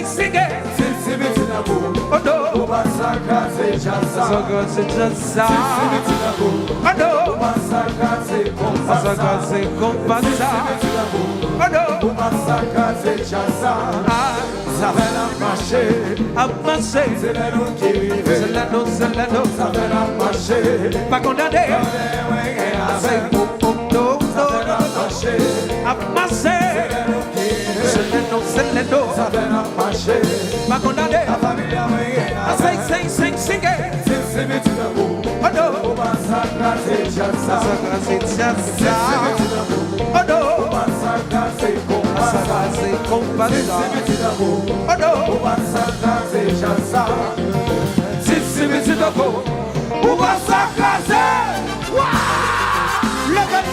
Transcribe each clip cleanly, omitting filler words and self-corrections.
sing it. Oh no. Asakaze jaza. Oh no. Asakaze kompasa. Oh no. Zavela marché, amassé, zelano, pas condamné, no, amassé, zelano, pas condamné, sing it, oh no, oh no, Asakaze kompasa. Oh no, Asakaze jaza. Sissi doko, Asakaze. Look at.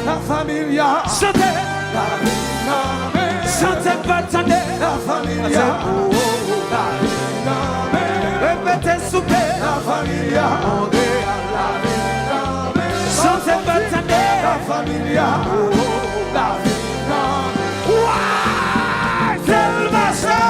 La familia, chantez, chantez, batandez, la familia. Répétez souper la familia, chantez batané la familia, la familia. Ouah, quel machin!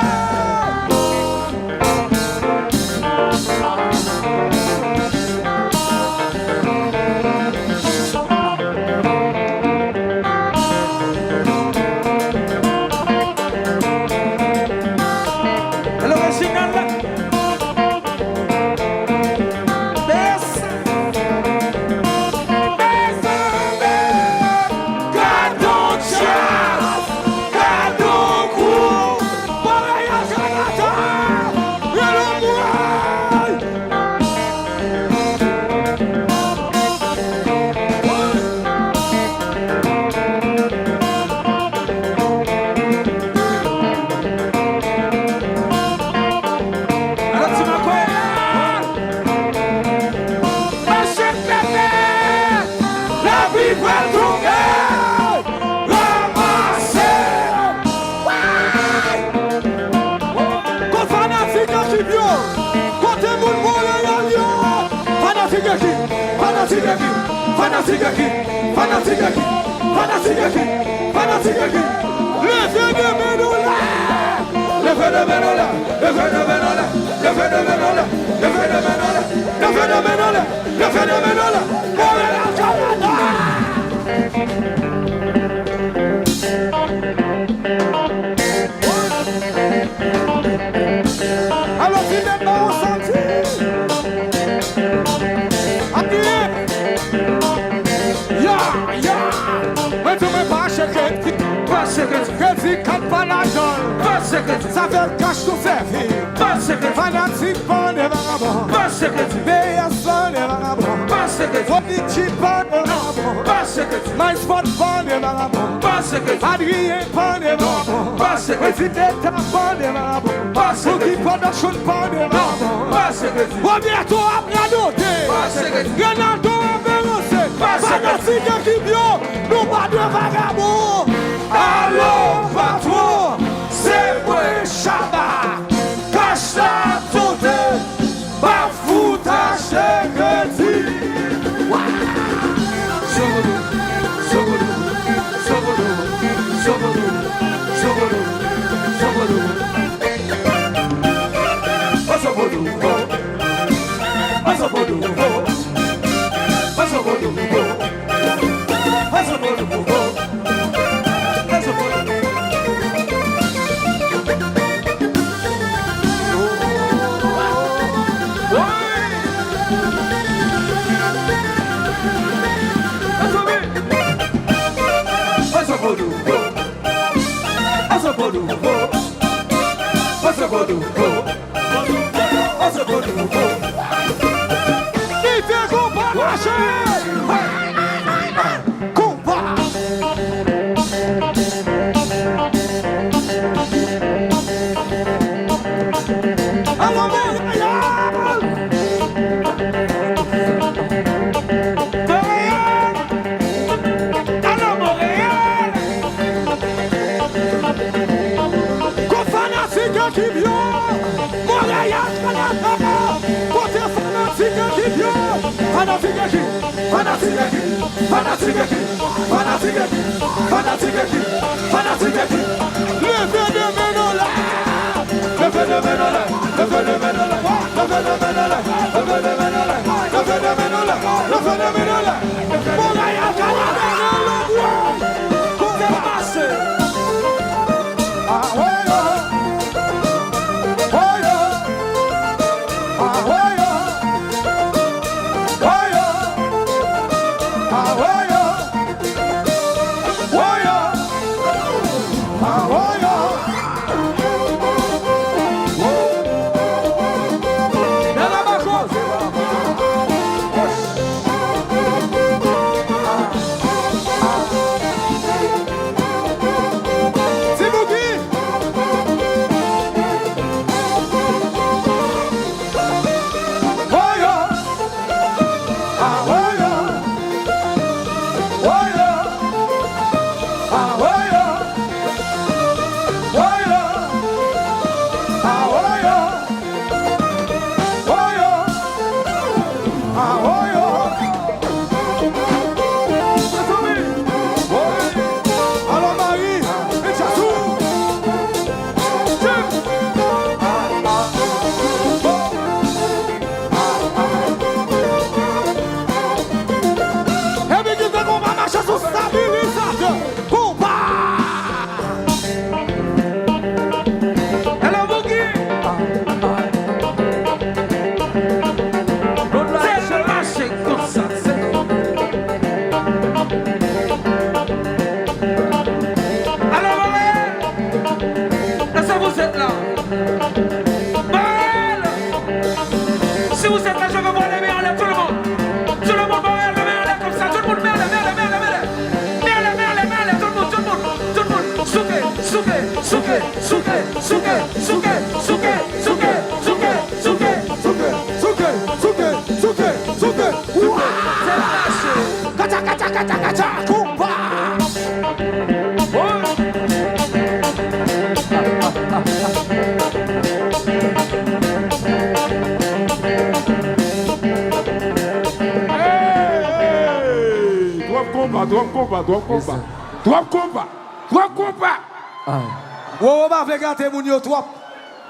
Ça fait cache tout fait fanatique bon des vagabonds meilleur son des vagabonds Fonichi bon des vagabonds My Spot bon des vagabonds Adrien bon des vagabonds Resideta bon des vagabonds Boogie Production bon des vagabonds Roberto Abradote Renato Aberose Fanatique qui bio nous pas de vagabonds Allô patron c'est moi Chaba, cache la tote, bafouta chégreti. Keep your Fanatique aqui, fanatique aqui, fanatique aqui, fanatique aqui, fanatique aqui, fanatique aqui. Le phénomène là, le phénomène là, le phénomène là, le phénomène là, le phénomène là, le phénomène là, le phénomène là. Mon gars, il y a Wow, bah, fais gâter mon yo, toi.